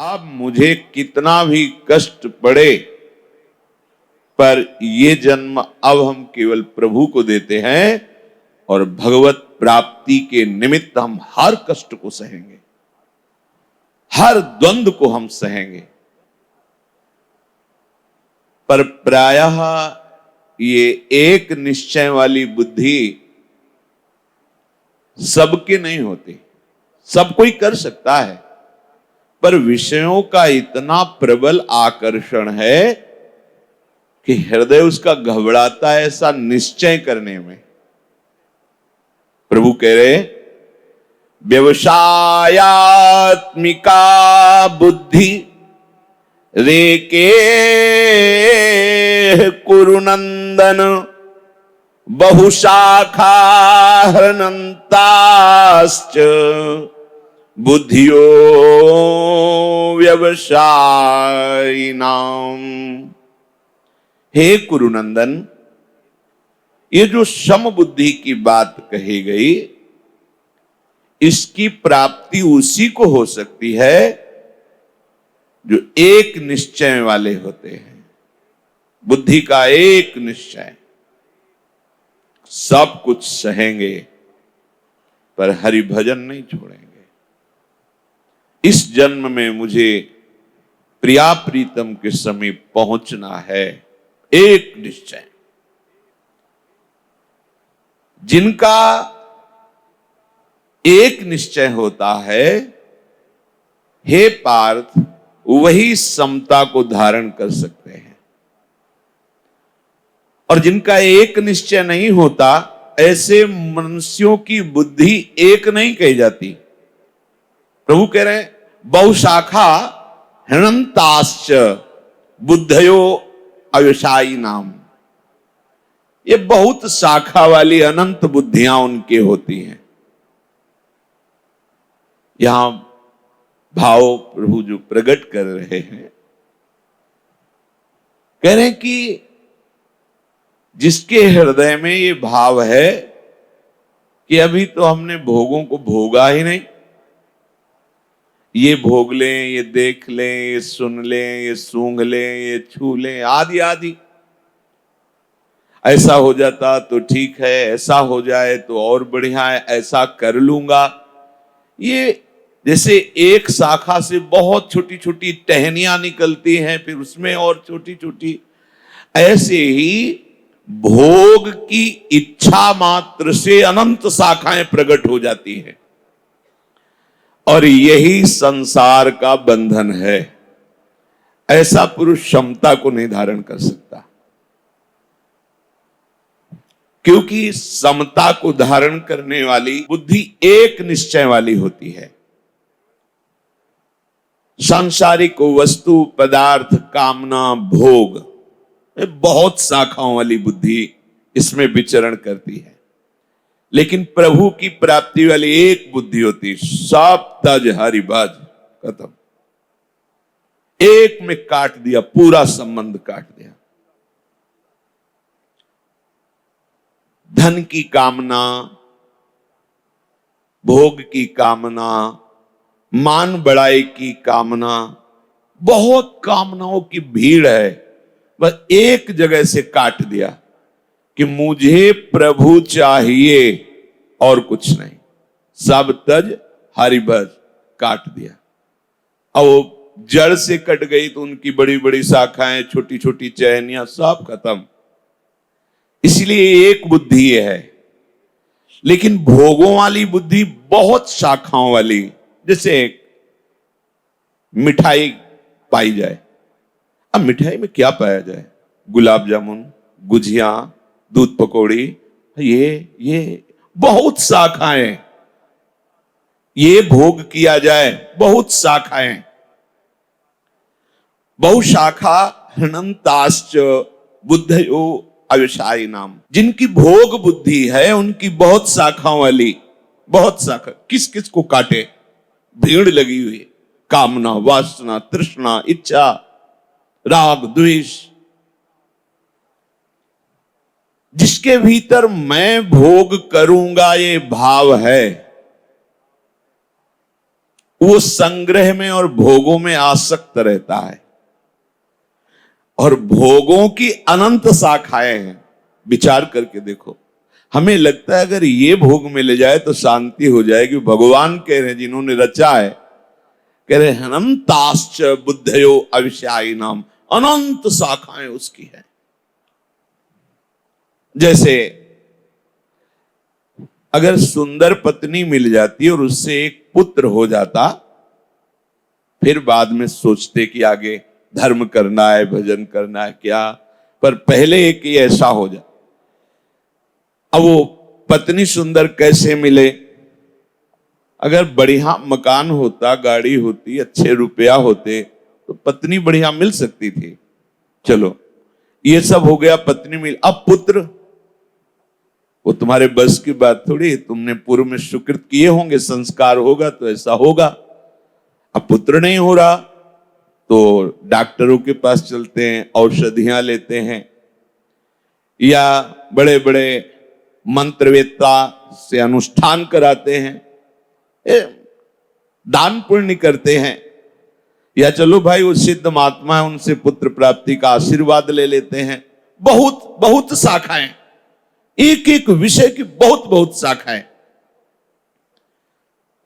अब मुझे कितना भी कष्ट पड़े, पर ये जन्म अब हम केवल प्रभु को देते हैं और भगवत प्राप्ति के निमित्त हम हर कष्ट को सहेंगे, हर द्वंद्व को हम सहेंगे। पर प्रायः ये एक निश्चय वाली बुद्धि सबके नहीं होती। सब कोई कर सकता है, पर विषयों का इतना प्रबल आकर्षण है कि हृदय उसका घबराता है ऐसा निश्चय करने में। प्रभु कह रहे व्यवसायात्मिका बुद्धि रेके कुरुनंदन बहुशाखा हृनन्ताश्च बुद्धियो व्यवसायिनाम। हे कुरुनंदन, ये जो सम बुद्धि की बात कही गई, इसकी प्राप्ति उसी को हो सकती है जो एक निश्चय वाले होते हैं। बुद्धि का एक निश्चय, सब कुछ सहेंगे पर हरि भजन नहीं छोड़ेंगे। इस जन्म में मुझे प्रिया प्रीतम के समीप पहुंचना है, एक निश्चय। जिनका एक निश्चय होता है, हे पार्थ, वही समता को धारण कर सकते हैं। और जिनका एक निश्चय नहीं होता, ऐसे मनुष्यों की बुद्धि एक नहीं कही जाती। प्रभु कह रहे हैं बहुशाखा हृनन्ताश्च बुद्धयो अव्यवसायी नाम। ये बहुत शाखा वाली अनंत बुद्धियां उनके होती हैं। यहां भाव प्रभु जो प्रकट कर रहे हैं, कह रहे हैं कि जिसके हृदय में ये भाव है कि अभी तो हमने भोगों को भोगा ही नहीं, ये भोग लें, ये देख लें, ये सुन लें, ये सूंघ लें, ये छू लें, आदि आदि, ऐसा हो जाता तो ठीक है, ऐसा हो जाए तो और बढ़िया है, ऐसा कर लूंगा। ये जैसे एक शाखा से बहुत छोटी छोटी टहनियां निकलती हैं, फिर उसमें और छोटी छोटी, ऐसे ही भोग की इच्छा मात्र से अनंत शाखाएं प्रकट हो जाती हैं। और यही संसार का बंधन है। ऐसा पुरुष क्षमता को नहीं धारण कर सकता, क्योंकि समता को धारण करने वाली बुद्धि एक निश्चय वाली होती है। सांसारिक वस्तु, पदार्थ, कामना, भोग, बहुत शाखाओं वाली बुद्धि इसमें विचरण करती है। लेकिन प्रभु की प्राप्ति वाली एक बुद्धि होती, सब तज हरि भज, खत्म। एक में काट दिया, पूरा संबंध काट दिया। धन की कामना, भोग की कामना, मान बढ़ाई की कामना, बहुत कामनाओं की भीड़ है, बस एक जगह से काट दिया कि मुझे प्रभु चाहिए और कुछ नहीं। सब तज हरि भज, काट दिया। अब वो जड़ से कट गई तो उनकी बड़ी बड़ी शाखाएं, छोटी छोटी चहनियां, सब खत्म। इसलिए एक बुद्धि है। लेकिन भोगों वाली बुद्धि बहुत शाखाओं वाली, जैसे मिठाई पाई जाए। अब मिठाई में क्या पाया जाए? गुलाब जामुन, गुजिया, दूध पकौड़ी, ये बहुत शाखाएं। ये भोग किया जाए, बहुत शाखाएं। बहुशाखा हृनन्ताश्च बुद्धयो अव्यवसायी नाम। जिनकी भोग बुद्धि है, उनकी बहुत शाखाओं वाली, बहुत शाखा, किस किस को काटे, भीड़ लगी हुई। कामना, वासना, तृष्णा, इच्छा, राग, द्वेष, जिसके भीतर मैं भोग करूंगा ये भाव है, वो संग्रह में और भोगों में आसक्त रहता है, और भोगों की अनंत शाखाएं हैं। विचार करके देखो, हमें लगता है अगर ये भोग मिल जाए तो शांति हो जाएगी। भगवान कह रहे हैं, जिन्होंने रचा है, कह रहे हैं अनंताश्च बुद्धयो अविषयायिनाम, अनंत शाखाएं उसकी है। जैसे अगर सुंदर पत्नी मिल जाती और उससे एक पुत्र हो जाता, फिर बाद में सोचते कि आगे धर्म करना है, भजन करना है क्या, पर पहले एक ही ऐसा हो जाए। अब वो पत्नी सुंदर कैसे मिले? अगर बढ़िया मकान होता, गाड़ी होती, अच्छे रुपया होते, तो पत्नी बढ़िया मिल सकती थी। चलो ये सब हो गया, पत्नी मिल। अब पुत्र, वो तुम्हारे बस की बात थोड़ी, तुमने पूर्व में सुकृत किए होंगे, संस्कार होगा तो ऐसा होगा। अब पुत्र नहीं हो रहा तो डॉक्टरों के पास चलते हैं, औषधियां लेते हैं, या बड़े बड़े मंत्रवेत्ता से अनुष्ठान कराते हैं, दान पुण्य करते हैं, या चलो भाई वो सिद्ध महात्मा है उनसे पुत्र प्राप्ति का आशीर्वाद ले लेते हैं। बहुत बहुत शाखाएं, एक एक विषय की बहुत बहुत शाखाएं।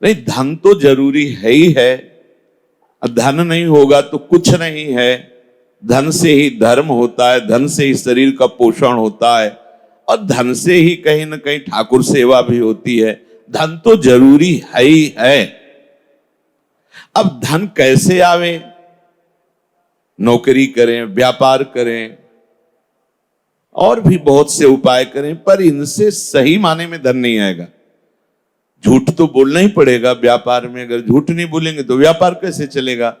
नहीं, धन तो जरूरी है ही है, धन नहीं होगा तो कुछ नहीं है। धन से ही धर्म होता है, धन से ही शरीर का पोषण होता है, और धन से ही कहीं ना कहीं ठाकुर सेवा भी होती है। धन तो जरूरी है ही है। अब धन कैसे आवे? नौकरी करें, व्यापार करें, और भी बहुत से उपाय करें, पर इनसे सही माने में धन नहीं आएगा। झूठ तो बोलना ही पड़ेगा व्यापार में, अगर झूठ नहीं बोलेंगे तो व्यापार कैसे चलेगा?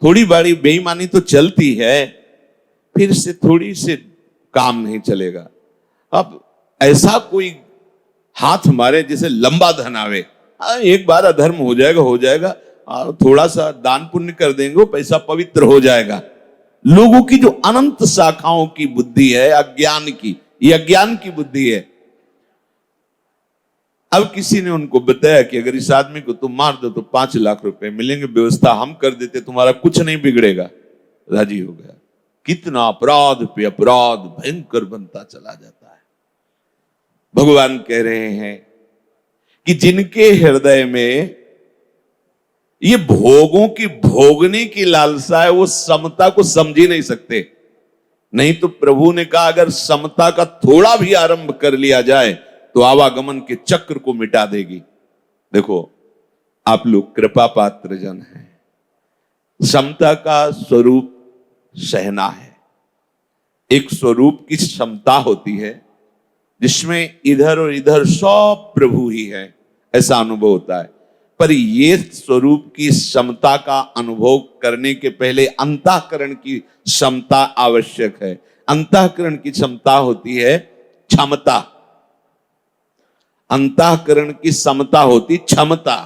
थोड़ी बड़ी बेईमानी तो चलती है, फिर से थोड़ी से काम नहीं चलेगा। अब ऐसा कोई हाथ मारे जिसे लंबा धन आवे, एक बार अधर्म हो जाएगा, हो जाएगा, थोड़ा सा दान पुण्य कर देंगे, वो पैसा पवित्र हो जाएगा। लोगों की जो अनंत शाखाओं की बुद्धि है, अज्ञान की, ये अज्ञान की बुद्धि है। अब किसी ने उनको बताया कि अगर इस आदमी को तुम मार दो तो 5 लाख रुपए मिलेंगे, व्यवस्था हम कर देते, तुम्हारा कुछ नहीं बिगड़ेगा। राजी हो गया। कितना अपराध पे अपराध भयंकर बनता चला जाता है। भगवान कह रहे हैं कि जिनके हृदय में ये भोगों की भोगने की लालसा है, वो समता को समझ ही नहीं सकते। नहीं तो प्रभु ने कहा अगर समता का थोड़ा भी आरंभ कर लिया जाए तो आवागमन के चक्र को मिटा देगी। देखो, आप लोग कृपा पात्र जन हैं। समता का स्वरूप सहना है। एक स्वरूप की क्षमता होती है जिसमें इधर और इधर सब प्रभु ही है, ऐसा अनुभव होता है। पर ये स्वरूप की क्षमता का अनुभव करने के पहले अंतःकरण की क्षमता आवश्यक है। अंतःकरण की क्षमता होती है क्षमता, अंतःकरण की समता होती क्षमता।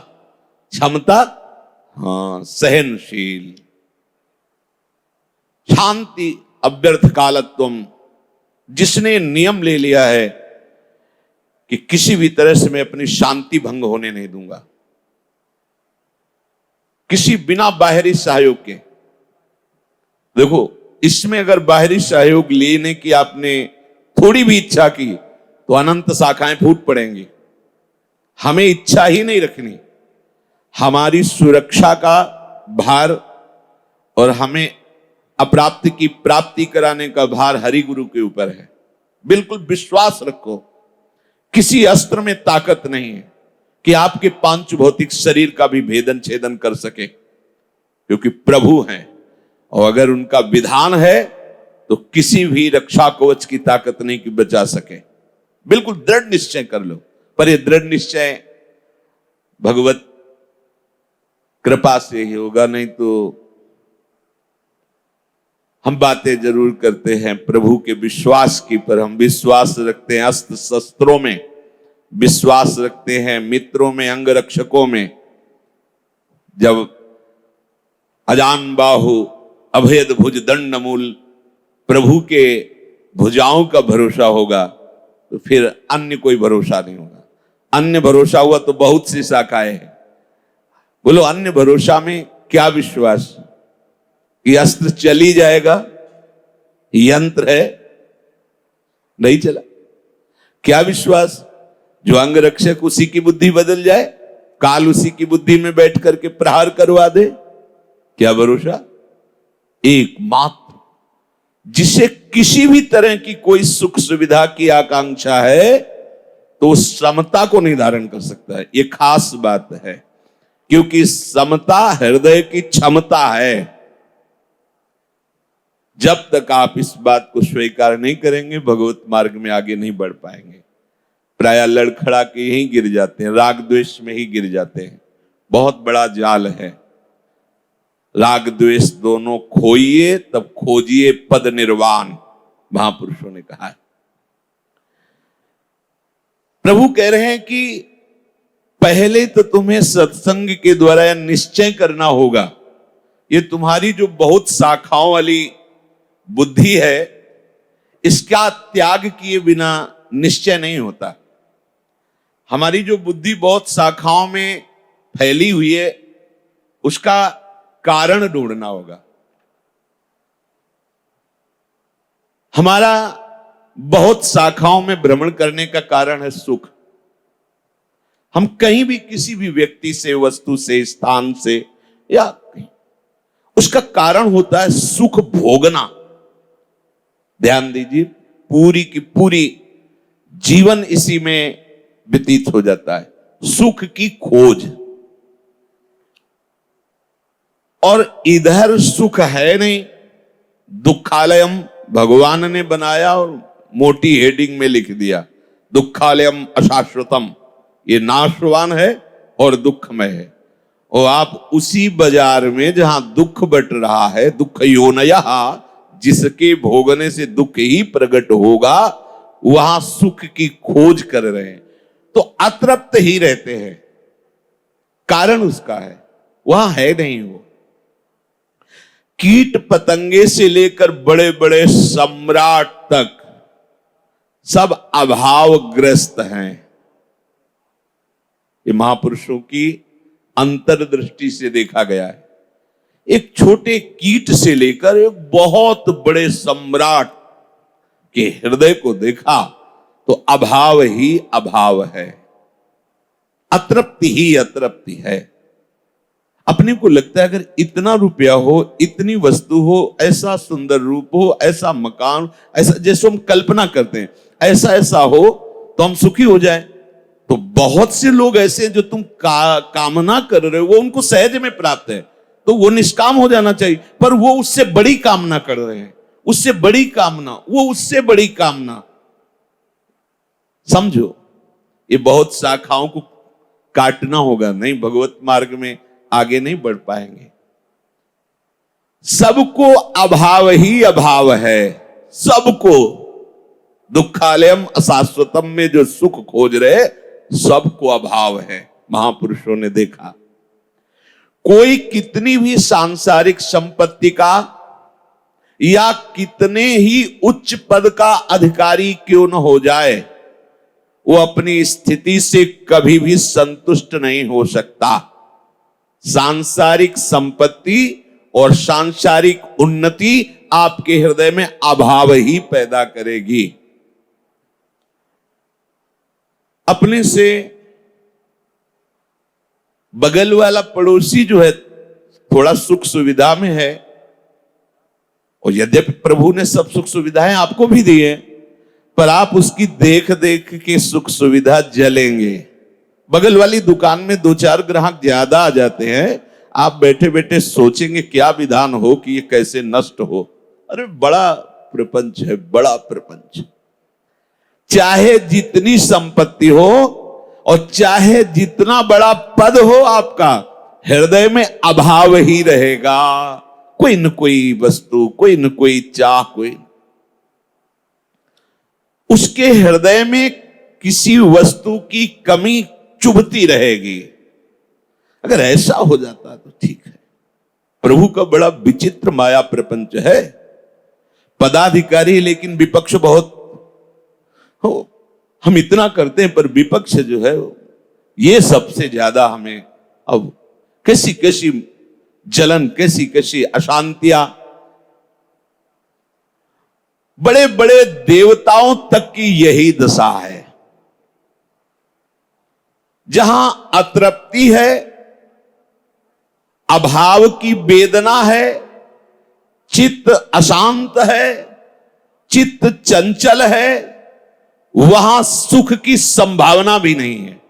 क्षमता, हाँ, सहनशील, शांति, अव्यर्थ कालत्वम। जिसने नियम ले लिया है कि किसी भी तरह से मैं अपनी शांति भंग होने नहीं दूंगा, किसी बिना बाहरी सहयोग के। देखो, इसमें अगर बाहरी सहयोग लेने की आपने थोड़ी भी इच्छा की तो अनंत शाखाएं फूट पड़ेंगी। हमें इच्छा ही नहीं रखनी। हमारी सुरक्षा का भार और हमें अप्राप्ति की प्राप्ति कराने का भार हरि गुरु के ऊपर है। बिल्कुल विश्वास रखो, किसी अस्त्र में ताकत नहीं है कि आपके पांच भौतिक शरीर का भी भेदन छेदन कर सके, क्योंकि प्रभु हैं। और अगर उनका विधान है तो किसी भी रक्षा कवच की ताकत नहीं कि बचा सके। बिल्कुल दृढ़ निश्चय कर लो। पर यह दृढ़ निश्चय भगवत कृपा से ही होगा, नहीं तो हम बातें जरूर करते हैं प्रभु के विश्वास की, पर हम विश्वास रखते हैं अस्त्र शस्त्रों में, विश्वास रखते हैं मित्रों में, अंगरक्षकों में। जब अजान बाहु अभेद भुज दंड मूल प्रभु के भुजाओं का भरोसा होगा तो फिर अन्य कोई भरोसा नहीं होगा। अन्य भरोसा हुआ तो बहुत सी शाखाएं हैं। बोलो अन्य भरोसा में क्या विश्वास? कि अस्त्र चल ही जाएगा, यंत्र है, नहीं चला। क्या विश्वास? जो अंगरक्षक उसी की बुद्धि बदल जाए, काल उसी की बुद्धि में बैठ करके प्रहार करवा दे। क्या भरोसा? एकमात्र जिसे किसी भी तरह की कोई सुख सुविधा की आकांक्षा है तो उस समता को नहीं धारण कर सकता है। यह खास बात है, क्योंकि समता हृदय की क्षमता है। जब तक आप इस बात को स्वीकार नहीं करेंगे, भगवत मार्ग में आगे नहीं बढ़ पाएंगे। प्रायः लड़खड़ा के यहीं गिर जाते हैं, राग द्वेष में ही गिर जाते हैं। बहुत बड़ा जाल है। राग द्वेष दोनों खोइए तब खोजिए पद निर्वाण, महापुरुषों ने कहा है। प्रभु कह रहे हैं कि पहले तो तुम्हें सत्संग के द्वारा निश्चय करना होगा। ये तुम्हारी जो बहुत शाखाओं वाली बुद्धि है, इसका त्याग किए बिना निश्चय नहीं होता। हमारी जो बुद्धि बहुत शाखाओं में फैली हुई है, उसका कारण ढूंढना होगा। हमारा बहुत शाखाओं में भ्रमण करने का कारण है सुख। हम कहीं भी किसी भी व्यक्ति से, वस्तु से, स्थान से या कहीं, उसका कारण होता है सुख भोगना। ध्यान दीजिए, पूरी की पूरी जीवन इसी में व्यतीत हो जाता है, सुख की खोज। और इधर सुख है नहीं। दुखालयम भगवान ने बनाया और मोटी हेडिंग में लिख दिया, दुखालयम अशाश्वतम, ये नाशवान है और दुखमय है। और आप उसी बाजार में जहां दुख बट रहा है, दुख योनया, जिसके भोगने से दुख ही प्रकट होगा, वहां सुख की खोज कर रहे हैं तो अतृप्त ही रहते हैं। कारण उसका है, वहां है नहीं वो। कीट पतंगे से लेकर बड़े बड़े सम्राट तक सब अभावग्रस्त हैं। ये महापुरुषों की अंतर्दृष्टि से देखा गया है। एक छोटे कीट से लेकर एक बहुत बड़े सम्राट के हृदय को देखा तो अभाव ही अभाव है, अतृप्ति ही अतृप्ति है। अपने को लगता है अगर इतना रुपया हो, इतनी वस्तु हो, ऐसा सुंदर रूप हो, ऐसा मकान, ऐसा जैसे हम कल्पना करते हैं, ऐसा ऐसा हो तो हम सुखी हो जाएं। तो बहुत से लोग ऐसे हैं जो तुम कामना कर रहे हो, वो उनको सहज में प्राप्त है, तो वो निष्काम हो जाना चाहिए। पर वो उससे बड़ी कामना कर रहे हैं, उससे बड़ी कामना, वो उससे बड़ी कामना। समझो, ये बहुत शाखाओं को काटना होगा, नहीं भगवत मार्ग में आगे नहीं बढ़ पाएंगे। सबको अभाव ही अभाव है, सबको। दुखालयम अशाश्वतम में जो सुख खोज रहे, सबको अभाव है। महापुरुषों ने देखा, कोई कितनी भी सांसारिक संपत्ति का या कितने ही उच्च पद का अधिकारी क्यों न हो जाए, वो अपनी स्थिति से कभी भी संतुष्ट नहीं हो सकता। सांसारिक संपत्ति और सांसारिक उन्नति आपके हृदय में अभाव ही पैदा करेगी। अपने से बगल वाला पड़ोसी जो है थोड़ा सुख सुविधा में है, और यद्यपि प्रभु ने सब सुख सुविधाएं आपको भी दी है, पर आप उसकी देख देख के सुख सुविधा जलेंगे। बगल वाली दुकान में 2-4 ग्राहक ज्यादा आ जाते हैं, आप बैठे बैठे सोचेंगे क्या विधान हो कि ये कैसे नष्ट हो। अरे बड़ा प्रपंच है, बड़ा प्रपंच। चाहे जितनी संपत्ति हो और चाहे जितना बड़ा पद हो आपका, हृदय में अभाव ही रहेगा। कोई न कोई वस्तु, कोई न कोई चाह, कोई उसके हृदय में किसी वस्तु की कमी चुभती रहेगी। अगर ऐसा हो जाता तो ठीक है। प्रभु का बड़ा विचित्र माया प्रपंच है। पदाधिकारी लेकिन विपक्ष बहुत हो। हम इतना करते हैं पर विपक्ष जो है ये सबसे ज्यादा हमें अब कैसी कैसी जलन, कैसी कैसी अशांतियां। बड़े बड़े देवताओं तक की यही दशा है। जहां अतृप्ति है, अभाव की वेदना है, चित्त अशांत है, चित्त चंचल है, वहां सुख की संभावना भी नहीं है।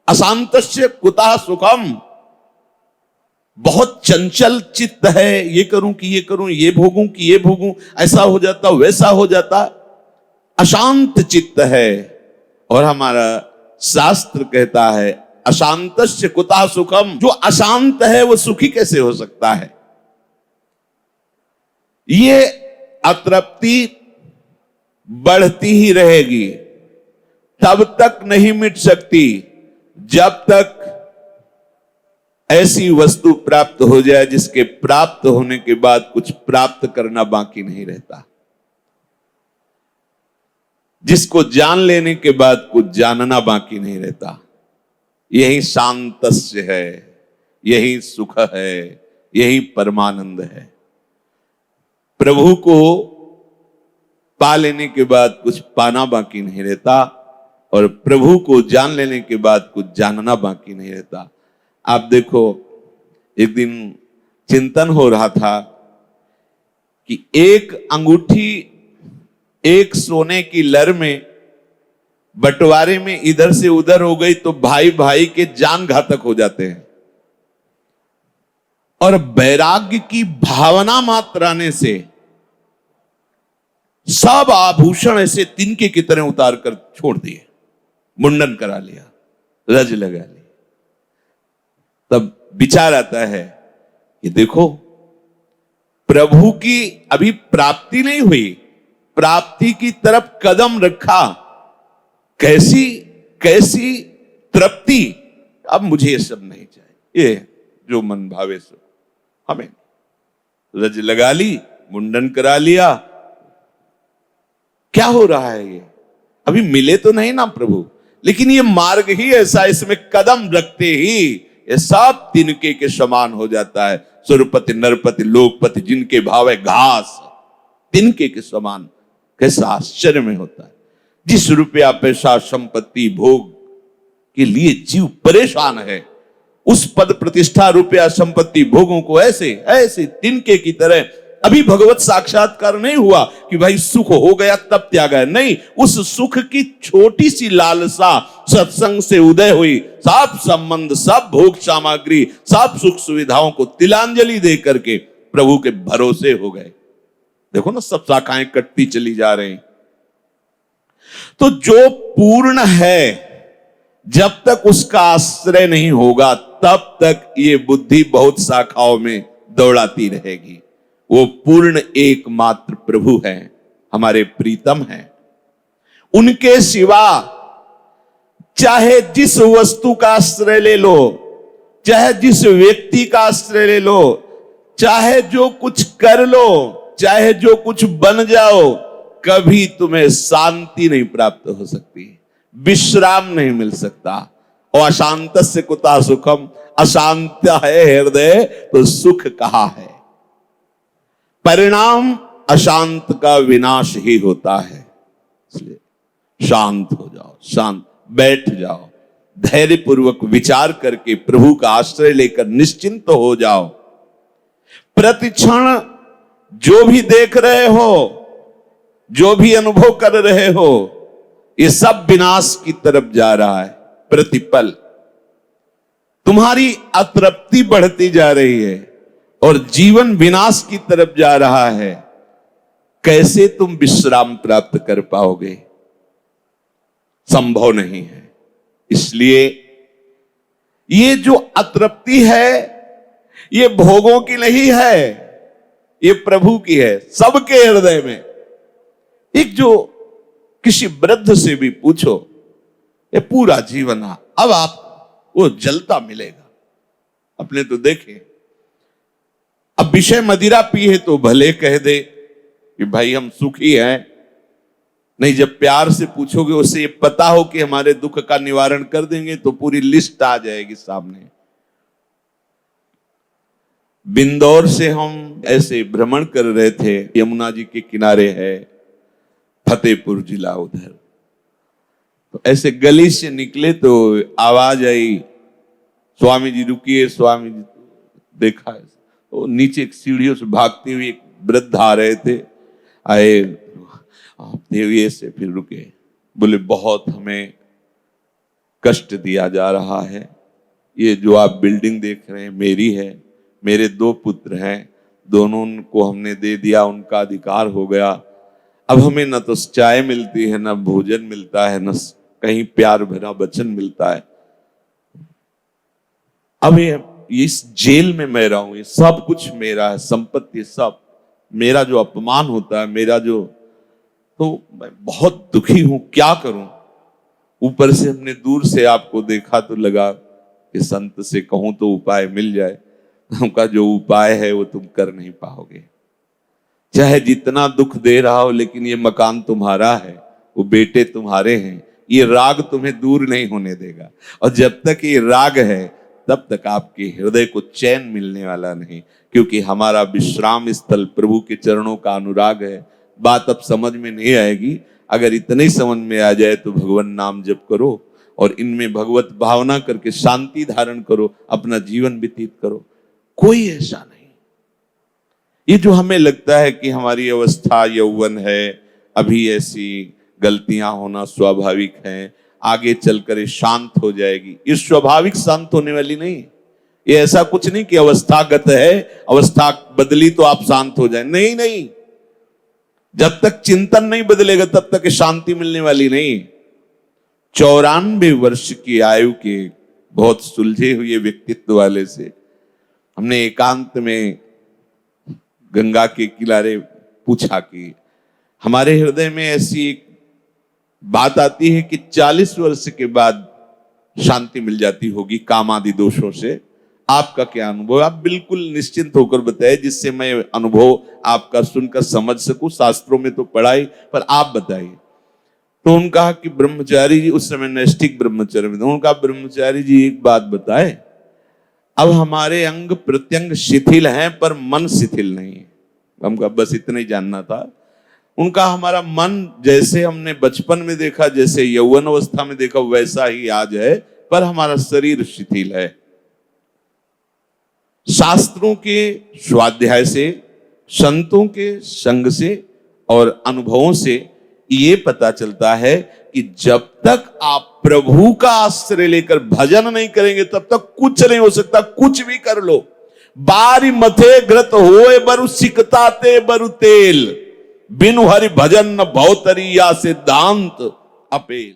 अशांतस्य कुतः सुखम। बहुत चंचल चित्त है, ये करूं कि ये करूं, ये भोगूं कि ये भोगूं, ऐसा हो जाता वैसा हो जाता, अशांत चित्त है। और हमारा शास्त्र कहता है अशांतस्य कुतः सुखम। जो अशांत है वो सुखी कैसे हो सकता है? ये अतृप्ति बढ़ती ही रहेगी, तब तक नहीं मिट सकती जब तक ऐसी वस्तु प्राप्त हो जाए जिसके प्राप्त होने के बाद कुछ प्राप्त करना बाकी नहीं रहता, जिसको जान लेने के बाद कुछ जानना बाकी नहीं रहता। यही शांतस्य है, यही सुख है, यही परमानंद है। प्रभु को पा लेने के बाद कुछ पाना बाकी नहीं रहता, और प्रभु को जान लेने के बाद कुछ जानना बाकी नहीं रहता। आप देखो, एक दिन चिंतन हो रहा था कि एक अंगूठी एक सोने की लर में बंटवारे में इधर से उधर हो गई तो भाई भाई के जान घातक हो जाते हैं। और वैराग्य की भावना मात्र आने से सब आभूषण ऐसे तिनके की तरह उतार कर छोड़ दिए, मुंडन करा लिया, रज लगा ली। तब विचार आता है कि देखो, प्रभु की अभी प्राप्ति नहीं हुई, प्राप्ति की तरफ कदम रखा, कैसी कैसी तृप्ति। अब मुझे ये सब नहीं चाहिए, ये जो मन भावे सो हमें। रज लगा ली, मुंडन करा लिया, क्या हो रहा है? ये अभी मिले तो नहीं ना प्रभु, लेकिन ये मार्ग ही ऐसा, इसमें कदम रखते ही ये सब तिनके के समान हो जाता है। सुरपति नरपति लोकपति जिनके भाव है घास, तिनके के समान। कैसा आश्चर्य में होता है। जिस रुपया पैसा संपत्ति भोग के लिए जीव परेशान है, उस पद प्रतिष्ठा रुपया संपत्ति भोगों को ऐसे ऐसे तिनके की तरह, अभी भगवत साक्षात्कार नहीं हुआ कि भाई सुख हो गया तब त्याग है, नहीं। उस सुख की छोटी सी लालसा सत्संग से उदय हुई, सब संबंध, सब भोग सामग्री, सब सुख सुविधाओं को तिलांजलि दे करके प्रभु के भरोसे हो गए। देखो ना, सब शाखाएं कटती चली जा रही। तो जो पूर्ण है, जब तक उसका आश्रय नहीं होगा तब तक ये बुद्धि बहुत शाखाओं में दौड़ाती रहेगी। वो पूर्ण एकमात्र प्रभु हैं, हमारे प्रीतम हैं। उनके सिवा चाहे जिस वस्तु का आश्रय ले लो, चाहे जिस व्यक्ति का आश्रय ले लो, चाहे जो कुछ कर लो, चाहे जो कुछ बन जाओ, कभी तुम्हें शांति नहीं प्राप्त हो सकती, विश्राम नहीं मिल सकता। और अशांतस्य कुतः सुखम, अशांत है हृदय तो सुख कहाँ है? परिणाम अशांत का विनाश ही होता है। इसलिए शांत हो जाओ, शांत बैठ जाओ, धैर्य पूर्वक विचार करके प्रभु का आश्रय लेकर निश्चिंत हो जाओ। प्रतिक्षण जो भी देख रहे हो, जो भी अनुभव कर रहे हो, ये सब विनाश की तरफ जा रहा है। प्रतिपल तुम्हारी अतृप्ति बढ़ती जा रही है और जीवन विनाश की तरफ जा रहा है। कैसे तुम विश्राम प्राप्त कर पाओगे? संभव नहीं है। इसलिए ये जो अतृप्ति है, ये भोगों की नहीं है, ये प्रभु की है, सबके हृदय में। एक जो किसी वृद्ध से भी पूछो, ये पूरा जीवन अब आप वो जलता मिलेगा। अपने तो देखे, अब विषय मदिरा पिए तो भले कह दे कि भाई हम सुखी हैं, नहीं जब प्यार से पूछोगे, उसे ये पता हो कि हमारे दुख का निवारण कर देंगे, तो पूरी लिस्ट आ जाएगी सामने। बिंदौर से हम ऐसे भ्रमण कर रहे थे, यमुना जी के किनारे है फतेहपुर जिला उधर, तो ऐसे गली से निकले तो आवाज आई, स्वामी जी रुकिए, स्वामी जी। देखा तो नीचे एक सीढ़ियों से भागते हुए एक वृद्ध आ रहे थे, आए, आप देविये से, फिर रुके, बोले बहुत हमें कष्ट दिया जा रहा है, ये जो आप बिल्डिंग देख रहे हैं मेरी है, मेरे 2 पुत्र हैं, दोनों को हमने दे दिया, उनका अधिकार हो गया, अब हमें न तो चाय मिलती है, न भोजन मिलता है, न कहीं प्यार भरा वचन मिलता है। अब ये इस जेल में मैं रहा हूं, ये सब कुछ मेरा है, संपत्ति सब मेरा, जो अपमान होता है मेरा, जो, तो मैं बहुत दुखी हूं, क्या करूं। ऊपर से हमने दूर से आपको देखा तो लगा कि संत से कहूं तो उपाय मिल जाए, उनका जो उपाय है वो तुम कर नहीं पाओगे, चाहे जितना दुख दे रहा हो, लेकिन ये मकान तुम्हारा है, वो बेटे तुम्हारे हैं, ये राग तुम्हें दूर नहीं होने देगा, और जब तक ये राग है तब तक आपके हृदय को चैन मिलने वाला नहीं, क्योंकि हमारा विश्राम स्थल प्रभु के चरणों का अनुराग है। बात अब समझ में नहीं आएगी, अगर इतने ही समझ में आ जाए तो भगवान नाम जप करो और इनमें भगवत भावना करके शांति धारण करो, अपना जीवन व्यतीत करो, कोई ऐसा नहीं। ये जो हमें लगता है कि हमारी अवस्था यौवन है, अभी ऐसी गलतियां होना स्वाभाविक है, आगे चलकर ये शांत हो जाएगी, ये स्वाभाविक शांत होने वाली नहीं। ये ऐसा कुछ नहीं कि अवस्थागत है, अवस्था बदली तो आप शांत हो जाए, नहीं नहीं, जब तक चिंतन नहीं बदलेगा तब तक शांति मिलने वाली नहीं। 94 वर्ष की आयु के बहुत सुलझे हुए व्यक्तित्व वाले से हमने एकांत में गंगा के किनारे पूछा कि हमारे हृदय में ऐसी एक बात आती है कि 40 वर्ष के बाद शांति मिल जाती होगी काम आदि दोषों से, आपका क्या अनुभव, आप बिल्कुल निश्चिंत होकर बताएं, जिससे मैं अनुभव आपका सुनकर समझ सकूं, शास्त्रों में तो पढ़ाई, पर आप बताइए। तो उन्होंने कहा कि ब्रह्मचारी जी, उस समय नैष्ठिक ब्रह्मचर्य में, उन्होंने कहा ब्रह्मचारी जी एक बात बताए, अब हमारे अंग प्रत्यंग शिथिल हैं पर मन शिथिल नहीं है। हमका बस इतना ही जानना था। उनका हमारा मन जैसे हमने बचपन में देखा, जैसे यौवन अवस्था में देखा, वैसा ही आज है, पर हमारा शरीर शिथिल है। शास्त्रों के स्वाध्याय से, संतों के संग से और अनुभवों से ये पता चलता है कि जब तक आप प्रभु का आश्रय लेकर भजन नहीं करेंगे तब तक कुछ नहीं हो सकता। कुछ भी कर लो, बारी मथे ग्रत होए बरु सिकताते बरु तेल, बिनु हरि भजन न भौतरी या सिद्धांत अपेल।